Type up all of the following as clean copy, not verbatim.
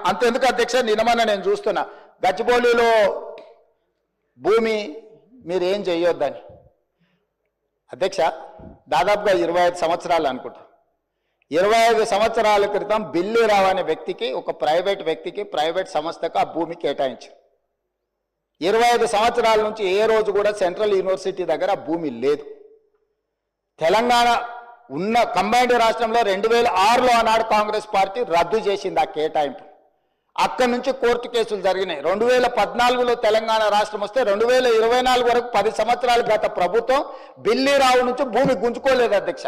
అంతెందుకు అధ్యక్ష, నిన్నమన్నా నేను చూస్తున్నా గచ్చిబౌలిలో భూమి మీరు ఏం చేయొద్దని. అధ్యక్ష దాదాపుగా 25 సంవత్సరాలు అనుకుంటా, 25 సంవత్సరాల క్రితం బిల్లీరావు అనే వ్యక్తికి, ఒక ప్రైవేట్ వ్యక్తికి, ప్రైవేట్ సంస్థకు ఆ భూమి కేటాయించారు. 25 సంవత్సరాల నుంచి ఏ రోజు కూడా సెంట్రల్ యూనివర్సిటీ దగ్గర ఆ భూమి లేదు. తెలంగాణ ఉన్న కంబైన్డ్ రాష్ట్రంలో 2006లో ఆనాడు కాంగ్రెస్ పార్టీ రద్దు చేసింది ఆ కేటాయింపు. అక్కడి నుంచి కోర్టు కేసులు జరిగినాయి. 2014లో తెలంగాణ రాష్ట్రం వస్తే 2024 వరకు 10 సంవత్సరాలు గత ప్రభుత్వం బిల్లీరావు నుంచి భూమి గుంజుకోలేదు అధ్యక్ష.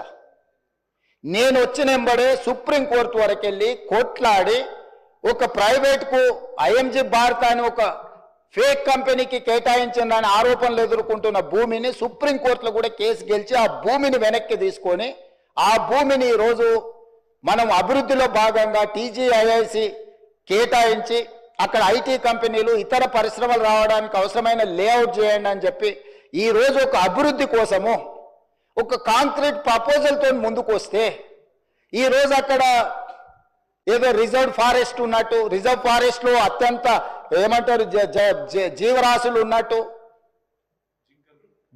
నేను వచ్చిన వెంబడే సుప్రీంకోర్టు వరకు వెళ్ళి కొట్లాడి ఒక ప్రైవేట్కు ఐఎంజీ భారత్ అని ఒక ఫేక్ కంపెనీకి కేటాయించిందని ఆరోపణలు ఎదుర్కొంటున్న భూమిని సుప్రీంకోర్టులో కూడా కేసు గెలిచి ఆ భూమిని వెనక్కి తీసుకొని ఆ భూమిని ఈరోజు మనం అభివృద్ధిలో భాగంగా టీజీఐఐసి కేటాయించి అక్కడ ఐటీ కంపెనీలు ఇతర పరిశ్రమలు రావడానికి అవసరమైన లేఅవుట్ చేయండి అని చెప్పి ఈరోజు ఒక అభివృద్ధి కోసము ఒక కాంక్రీట్ ప్రపోజల్తో ముందుకు వస్తే ఈరోజు అక్కడ ఏదో రిజర్వ్ ఫారెస్ట్ ఉన్నట్టు, రిజర్వ్ ఫారెస్ట్లో అత్యంత ఏమంటారు జీవరాశులు ఉన్నట్టు,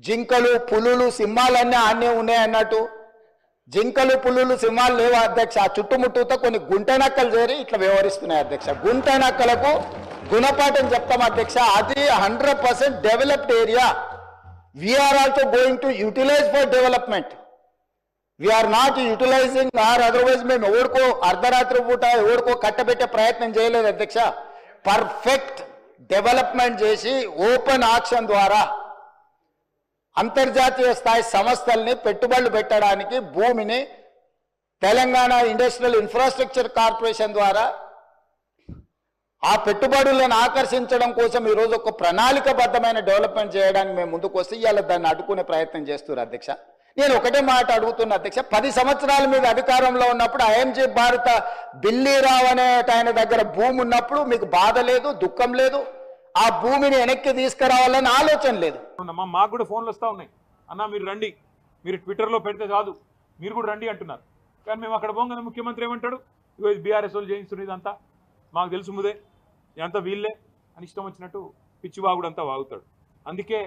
జింకలు పులులు సింహాలన్నీ ఆనే ఉన్నాయి అన్నట్టు, జింకలు పులులు సింహాలు లేవు అధ్యక్ష. ఆ చుట్టుముట్టుతో కొన్ని గుంట నక్కలు చేరి ఇట్లా వ్యవహరిస్తున్నాయి అధ్యక్ష. గుంట నక్కలకు గుణపాఠం చెప్తాం అధ్యక్ష. అది 100% developed area. We are also going to utilize for development. We are not utilizing or otherwise మేము ఎవరికో అర్ధరాత్రి పూట ఎవరికో కట్టబెట్టే ప్రయత్నం చేయలేదు అధ్యక్ష. పర్ఫెక్ట్ డెవలప్మెంట్ చేసి ఓపెన్ ఆక్షన్ ద్వారా అంతర్జాతీయ స్థాయి సంస్థల్ని పెట్టుబడులు పెట్టడానికి భూమిని తెలంగాణ ఇండస్ట్రియల్ ఇన్ఫ్రాస్ట్రక్చర్ కార్పొరేషన్ ద్వారా ఆ పెట్టుబడులను ఆకర్షించడం కోసం ఈరోజు ఒక ప్రణాళికబద్ధమైన డెవలప్మెంట్ చేయడానికి మేము ముందుకు వస్తే ఇవాళ దాన్ని అడ్డుకునే ప్రయత్నం చేస్తున్నారు అధ్యక్ష. నేను ఒకటే మాట అడుగుతున్నా అధ్యక్ష, 10 సంవత్సరాల మీద అధికారంలో ఉన్నప్పుడు ఐఎంజీ భారత బిల్లీరావు అనే ఆయన దగ్గర భూమి ఉన్నప్పుడు మీకు బాధ లేదు, దుఃఖం లేదు, ఆ భూమిని వెనక్కి తీసుకురావాలని ఆలోచన లేదు. మాకు కూడా ఫోన్లు వస్తూ ఉన్నాయి, అన్న మీరు రండి, మీరు ట్విట్టర్లో పెడితే కాదు మీరు కూడా రండి అంటున్నారు. కానీ మేము అక్కడ పోగానే ముఖ్యమంత్రి ఏమంటాడు, ఇగో బీఆర్ఎస్ వాళ్ళు చేయిస్తున్నారు, ఇదంతా మాకు తెలుసు ముదే, ఇదంతా వీళ్ళే అని ఇష్టం వచ్చినట్టు పిచ్చివాగుడు అంతా వాగుతాడు. అందుకే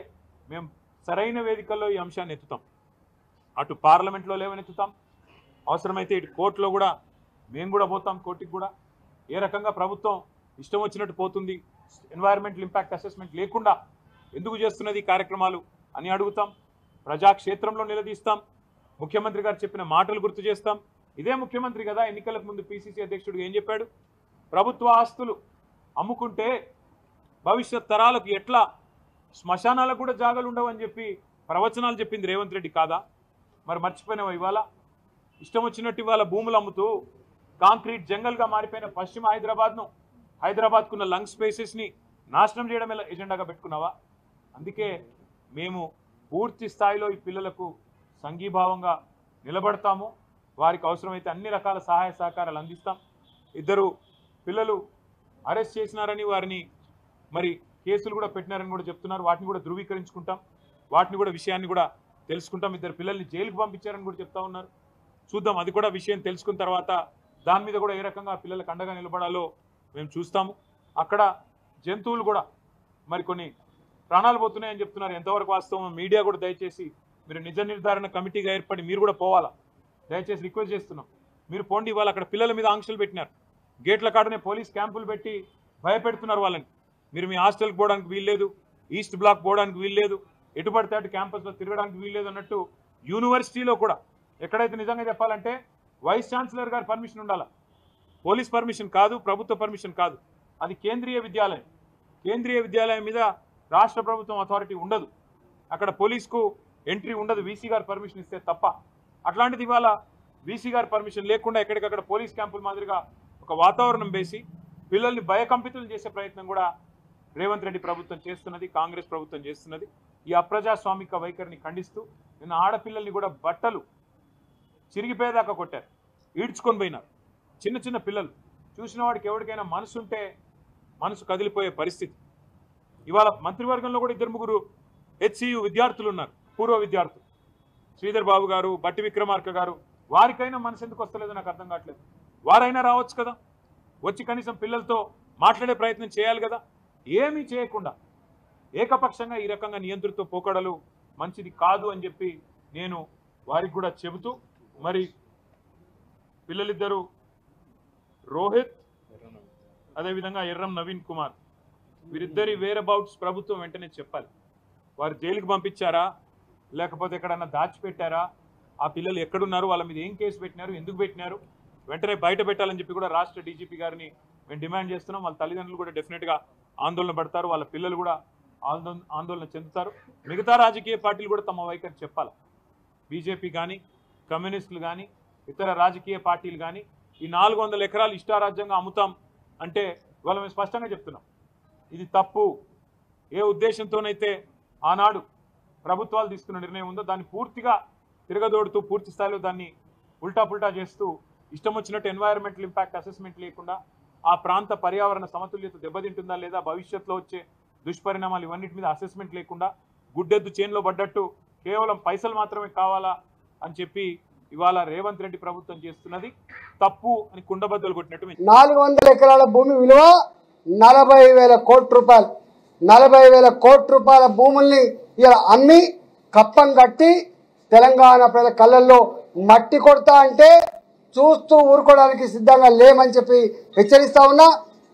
మేము సరైన వేదికల్లో ఈ అంశాన్ని ఎత్తుతాం. అటు పార్లమెంట్లో లేవనెత్తుతాం, అవసరమైతే ఇటు కోర్టులో కూడా మేము కూడా పోతాం, కోర్టుకి కూడా. ఏ రకంగా ప్రభుత్వం ఇష్టం వచ్చినట్టు పోతుంది, ఎన్వైరన్మెంటల్ ఇంపాక్ట్ అసెస్మెంట్ లేకుండా ఎందుకు చేస్తున్నది ఈ కార్యక్రమాలు అని అడుగుతాం. ప్రజాక్షేత్రంలో నిలదీస్తాం. ముఖ్యమంత్రి గారు చెప్పిన మాటలు గుర్తు చేస్తాం. ఇదే ముఖ్యమంత్రి కదా ఎన్నికలకు ముందు పిసిసి అధ్యక్షుడిగా ఏం చెప్పాడు, ప్రభుత్వ ఆస్తులు అమ్ముకుంటే భవిష్యత్ తరాలకు ఎట్లా శ్మశానాలకు కూడా జాగాలు ఉండవని చెప్పి ప్రవచనాలు చెప్పింది రేవంత్ రెడ్డి కాదా? మరి మర్చిపోయినావా? ఇవాళ ఇష్టం వచ్చినట్టు ఇవాళ భూములు అమ్ముతూ కాంక్రీట్ జంగల్గా మారిపోయిన పశ్చిమ హైదరాబాద్కున్న లంగ్ స్పేసెస్ని నాశనం చేయడం ఎజెండాగా పెట్టుకున్నావా? అందుకే మేము పూర్తి స్థాయిలో ఈ పిల్లలకు సంఘీభావంగా నిలబడతాము. వారికి అవసరమైతే అన్ని రకాల సహాయ సహకారాలు అందిస్తాం. 2 పిల్లలు అరెస్ట్ చేసినారని వారిని మరి కేసులు కూడా పెట్టినారని కూడా చెప్తున్నారు. వాటిని కూడా ధృవీకరించుకుంటాం, వాటిని కూడా విషయాన్ని కూడా తెలుసుకుంటాం. 2 పిల్లల్ని జైలుకు పంపించారని కూడా చెప్తా ఉన్నారు. చూద్దాం, అది కూడా విషయం తెలుసుకున్న తర్వాత దాని మీద కూడా ఏ రకంగా పిల్లలకు అండగా నిలబడాలో మేము చూస్తాము. అక్కడ జంతువులు కూడా మరి కొన్ని ప్రాణాలు పోతున్నాయని చెప్తున్నారు. ఎంతవరకు వాస్తవం మీడియా కూడా దయచేసి మీరు నిజ నిర్ధారణ కమిటీగా ఏర్పడి మీరు కూడా పోవాలా, దయచేసి రిక్వెస్ట్ చేస్తున్నాం. మీరు పోండి. ఇవాళ అక్కడ పిల్లల మీద ఆంక్షలు పెట్టినారు, గేట్ల కాడనే పోలీస్ క్యాంపులు పెట్టి భయపెడుతున్నారు వాళ్ళని. మీరు మీ హాస్టల్కి పోవడానికి వీల్లేదు, ఈస్ట్ బ్లాక్ పోవడానికి వీల్లేదు, ఎటు పడితే అటు క్యాంపస్లో తిరగడానికి వీల్లేదు అన్నట్టు యూనివర్సిటీలో కూడా ఎక్కడైతే నిజంగా చెప్పాలంటే వైస్ ఛాన్సలర్ గారి పర్మిషన్ ఉండాలి, పోలీస్ పర్మిషన్ కాదు, ప్రభుత్వ పర్మిషన్ కాదు. అది కేంద్రీయ విద్యాలయం. కేంద్రీయ విద్యాలయం మీద రాష్ట్ర ప్రభుత్వం అథారిటీ ఉండదు. అక్కడ పోలీసుకు ఎంట్రీ ఉండదు, వీసీ గారు పర్మిషన్ ఇస్తే తప్ప. అట్లాంటిది ఇవాళ వీసీ గారి పర్మిషన్ లేకుండా ఎక్కడికక్కడ పోలీస్ క్యాంపుల మాదిరిగా ఒక వాతావరణం వేసి పిల్లల్ని భయకంపితులు చేసే ప్రయత్నం కూడా రేవంత్ రెడ్డి ప్రభుత్వం చేస్తున్నది, కాంగ్రెస్ ప్రభుత్వం చేస్తున్నది. ఈ అప్రజాస్వామిక వైఖరిని ఖండిస్తూ నిన్న ఆడపిల్లల్ని కూడా బట్టలు చిరిగిపోయేదాకా కొట్టారు, ఈడ్చుకొని పోయినారు. చిన్న చిన్న పిల్లలు చూసిన వాడికి ఎవరికైనా మనసు ఉంటే మనసు కదిలిపోయే పరిస్థితి. ఇవాళ మంత్రివర్గంలో కూడా 2-3 హెచ్సియు విద్యార్థులు ఉన్నారు, పూర్వ విద్యార్థులు, శ్రీధర్ బాబు గారు, బట్టి విక్రమార్క గారు. వారికైనా మనసు ఎందుకు వస్తలేదో నాకు అర్థం కావట్లేదు. వారైనా రావచ్చు కదా, వచ్చి కనీసం పిల్లలతో మాట్లాడే ప్రయత్నం చేయాలి కదా. ఏమీ చేయకుండా ఏకపక్షంగా ఈ రకంగా నియంత్రిత పోకడలు మంచిది కాదు అని చెప్పి నేను వారికి కూడా చెబుతూ, మరి పిల్లలిద్దరూ రోహిత్ అదేవిధంగా ఎర్రం నవీన్ కుమార్ వీరిద్దరి వేర్ అబౌట్స్ ప్రభుత్వం వెంటనే చెప్పాలి. వారు జైలుకి పంపించారా లేకపోతే ఎక్కడన్నా దాచిపెట్టారా, ఆ పిల్లలు ఎక్కడున్నారు, వాళ్ళ మీద ఏం కేసు పెట్టినారు, ఎందుకు పెట్టినారు, వెంటనే బయట పెట్టాలని చెప్పి కూడా రాష్ట్ర డీజీపీ గారిని మేము డిమాండ్ చేస్తున్నాం. వాళ్ళ తల్లిదండ్రులు కూడా డెఫినెట్గా ఆందోళన పడతారు, వాళ్ళ పిల్లలు కూడా ఆందోళన చెందుతారు. మిగతా రాజకీయ పార్టీలు కూడా తమ వైఖరి చెప్పాలి. బీజేపీ కానీ కమ్యూనిస్టులు కానీ ఇతర రాజకీయ పార్టీలు కానీ ఈ 400 ఎకరాలు ఇష్టారాజ్యంగా అమ్ముతాం అంటే ఇవాళ మేము స్పష్టంగా చెప్తున్నాం, ఇది తప్పు. ఏ ఉద్దేశంతోనైతే ఆనాడు ప్రభుత్వాలు తీసుకున్న నిర్ణయం ఉందో దాన్ని పూర్తిగా తిరగదోడుతూ పూర్తి స్థాయిలో దాన్ని ఉల్టా చేస్తూ ఇష్టం వచ్చినట్టు ఎన్వైరన్మెంటల్ ఇంపాక్ట్ అసెస్మెంట్ లేకుండా ఆ ప్రాంత పర్యావరణ సమతుల్యత దెబ్బతింటుందా లేదా, భవిష్యత్తులో వచ్చే దుష్పరిణామాలు ఇవన్నిటి మీద అసెస్మెంట్ లేకుండా గుడ్డెద్దు చేన్లో పడ్డట్టు కేవలం పైసలు మాత్రమే కావాలా అని చెప్పి ఇవాళ రేవంత్ రెడ్డి ప్రభుత్వం చేస్తున్నది తప్పు అని కుండబద్దలు కొట్టినట్టు. 400 ఎకరాల భూమి విలువ 40,000 కోట్ల రూపాయలు. 40,000 కోట్ల రూపాయల భూముల్ని ఇలా అమ్మి కప్పం కట్టి తెలంగాణ ప్రజల కళ్ళల్లో మట్టి కొడతా అంటే చూస్తూ ఊరుకోవడానికి సిద్ధంగా లేమని చెప్పి హెచ్చరిస్తా ఉన్నా.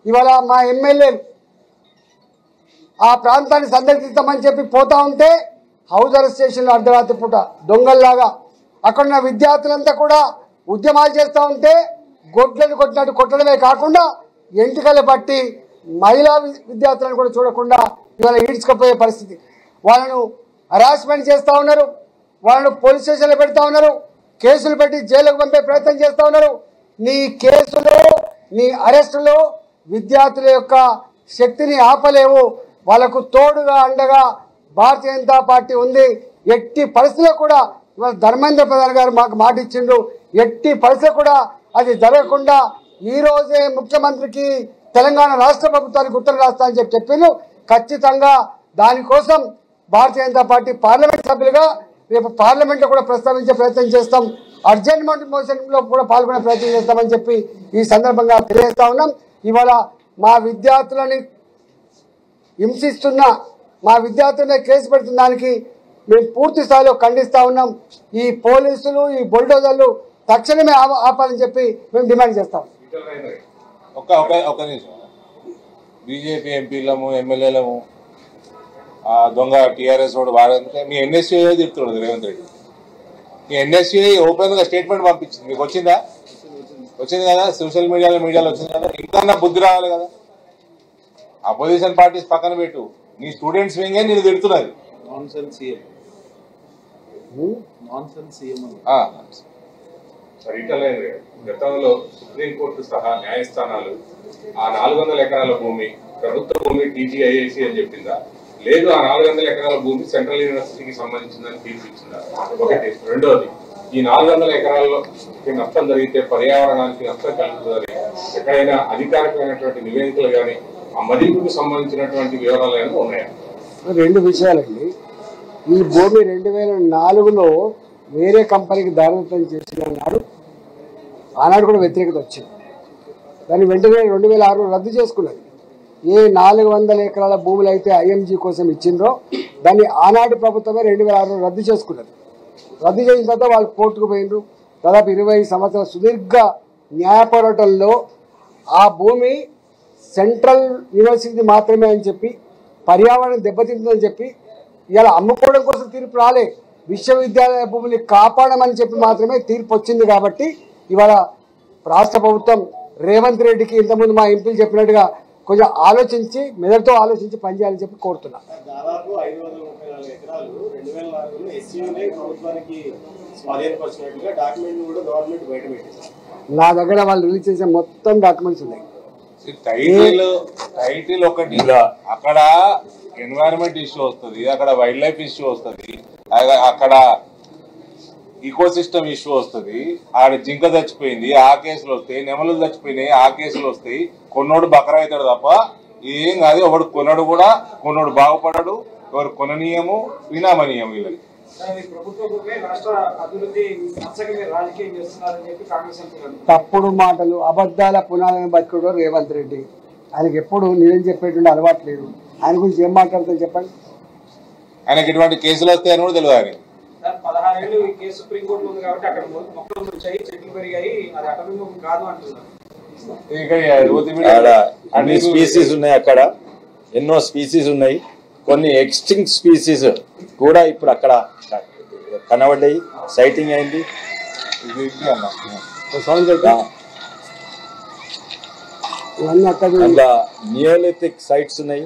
ఇవాళ మా ఎమ్మెల్యేలు ఆ ప్రాంతాన్ని సందర్శిస్తామని చెప్పి పోతా ఉంటే హౌజర్ స్టేషన్లో అర్ధరాత్రి పూట దొంగల్లాగా అక్కడున్న విద్యార్థులంతా కూడా ఉద్యమాలు చేస్తూ ఉంటే గొడ్లను కొట్టినట్టు కొట్టడమే కాకుండా ఎంటికలు పట్టి మహిళా విద్యార్థులను కూడా చూడకుండా ఇవాళ ఈడ్చుకుపోయే పరిస్థితి. వాళ్ళను హరాస్మెంట్ చేస్తూ ఉన్నారు, వాళ్ళను పోలీస్ స్టేషన్లో పెడతా ఉన్నారు, కేసులు పెట్టి జైలుకు పంపే ప్రయత్నం చేస్తూ ఉన్నారు. నీ కేసులు నీ అరెస్టులు విద్యార్థుల యొక్క శక్తిని ఆపలేవు. వాళ్ళకు తోడుగా అండగా భారతీయ జనతా పార్టీ ఉంది. ఎట్టి పరిస్థితుల్లో కూడా ఇవాళ ధర్మేంద్ర ప్రధాన్ గారు మాకు మాట ఇచ్చిండ్రు, ఎట్టి పరిస్థితుల్లో కూడా అది జరగకుండా ఈ రోజే ముఖ్యమంత్రికి తెలంగాణ రాష్ట్ర ప్రభుత్వానికి ఉత్తరం రాస్తా అని చెప్పిండ్రు. ఖచ్చితంగా దానికోసం భారతీయ జనతా పార్టీ పార్లమెంట్ సభ్యులుగా రేపు పార్లమెంట్లో కూడా ప్రస్తావించే ప్రయత్నం చేస్తాం, అర్జెంట్ మోషన్లో కూడా పాల్గొనే ప్రయత్నం చేస్తామని చెప్పి ఈ సందర్భంగా తెలియజేస్తా ఉన్నాం. ఇవాళ మా విద్యార్థులని హింసిస్తున్న మా విద్యార్థులనే కేసు పెడుతున్న దానికి మేము పూర్తి స్థాయిలో ఖండిస్తూ ఉన్నాం. ఈ పోలీసులు ఈ బుల్డోజర్లు తక్షణమే ఆపాలని చెప్పి మేము డిమాండ్ చేస్తాం. ఒక నిమిషం, బీజేపీ ఎంపీలము ఎమ్మెల్యేలము దొంగ టీఆర్ఎస్ వాడు వాడంటే మీ ఎన్ఎస్యూఐ తిడుతున్నాడు రేవంత్ రెడ్డి. మీ ఎన్ఎస్యూఐ ఓపెన్గా స్టేట్మెంట్ పంపించింది, మీకు వచ్చిందా? వచ్చింది కదా, సోషల్ మీడియాలో వచ్చింది కదా. ఇంకా బుద్ధి రావాలి కదా. అపోజిషన్ పార్టీస్ పక్కన పెట్టు, నీ స్టూడెంట్స్ వింగే నేను తిడుతున్నది. గతంలో సుప్రీంకోర్టు సహా న్యాయస్థానాలు ఆ 400 ఎకరాల భూమి ప్రభుత్వ భూమి టీజీఐఐసి అని చెప్పిందా, లేదు ఆ 400 ఎకరాల భూమి సెంట్రల్ యూనివర్సిటీకి సంబంధించిందని తీర్పు ఇచ్చిందా? ఒకటి. రెండోది, ఈ 400 ఎకరాల్లో నష్టం జరిగితే పర్యావరణానికి నష్టం కలుగుతుందని ఎక్కడైనా అధికారికమైనటువంటి నివేదికలు కానీ ఆ మదింపుకు సంబంధించినటువంటి వివరాలు ఏమైనా ఉన్నాయా? 2 విషయాలండి. ఈ భూమి 2004లో వేరే కంపెనీకి దారిదత్తం చేసినాడు, ఆనాడు కూడా వ్యతిరేకత వచ్చింది. దాన్ని వెంటనే 2006లో రద్దు చేసుకున్నది. ఏ 400 ఎకరాల భూములు అయితే ఐఎంజీ కోసం ఇచ్చిండ్రో దాన్ని ఆనాటి ప్రభుత్వమే 2006లో రద్దు చేసుకున్నది. రద్దు చేసిన తర్వాత వాళ్ళు కోర్టుకు పోయినరు. దాదాపు 20 సంవత్సరాల సుదీర్ఘ న్యాయ పోరాటంలో ఆ భూమి సెంట్రల్ యూనివర్సిటీ మాత్రమే అని చెప్పి, పర్యావరణం దెబ్బతింటుందని చెప్పి ఇలా అమ్ముకోవడం కోసం తీర్పు రాలే, విశ్వవిద్యాలయ భూమిని కాపాడమని చెప్పి మాత్రమే తీర్పు వచ్చింది. కాబట్టి ఇవాళ రాష్ట్ర ప్రభుత్వం రేవంత్ రెడ్డికి ఇంతకుముందు మా ఎంపీలు చెప్పినట్టుగా కొంచెం ఆలోచించి మెదడుతో ఆలోచించి పనిచేయాలని చెప్పి కోరుతున్నా. దాదాపు 534 ఎకరాలు 2004లో ఎస్సీయూనే ప్రభుత్వానికి స్వాధీనపరిచినట్టుగా డాక్యుమెంట్ కూడా గవర్నమెంట్ బయట పెట్టింది. నా దగ్గర వాళ్ళు రిలీజ్ చేసే మొత్తం డాక్యుమెంట్స్ ఉన్నాయి. టైటిల్ ఒకటి, అక్కడ ఎన్వైరన్మెంట్ ఇష్యూ వస్తుంది, అక్కడ వైల్డ్ లైఫ్ ఇష్యూ వస్తుంది, అక్కడ ఈకో సిస్టమ్ ఇష్యూ వస్తుంది, ఆడ జింక చచ్చిపోయింది ఆ కేసులు వస్తాయి, నెమలు చచ్చిపోయినాయి ఆ కేసులు వస్తాయి. కొన్నోడు బకరా అవుతాడు తప్ప ఏం కాదు. ఒకడు కొనడు కూడా, కొన్నోడు బాగుపడడు, ఎవరు కొననీయము వినామనీయం. వీళ్ళకి తప్పుడు మాటలు అబద్ధాల పునాలను బతుకుడు రేవంత్ రెడ్డి. ఆయనకి ఎప్పుడు నిజం చెప్పేటువంటి అలవాటు లేదు. ఆయన గురించి ఏం మాట్లాడుతుంది చెప్పండి. ఆయనకి ఇటువంటి కేసులు వస్తాయని కూడా తెలియదు ఆయన. 16 ఏళ్ళు ఈ కేసు సుప్రీంకోర్టులో ఉంది కాబట్టి అక్కడ మొక్కలు వచ్చాయి, చెట్లు పెరిగాయి, అది అటవీ కాదు అంటున్నారు. అన్ని స్పీసీస్ ఉన్నాయి, అక్కడ ఎన్నో స్పీసీస్ ఉన్నాయి. కొన్ని ఎక్స్టింక్ట్ స్పీసీస్ కూడా ఇప్పుడు అక్కడ కనబడ్డాయి, సైటింగ్ అయింది. ఇవన్నీ అక్కడ అందులో నియోలిథిక్ సైట్స్ ఉన్నాయి.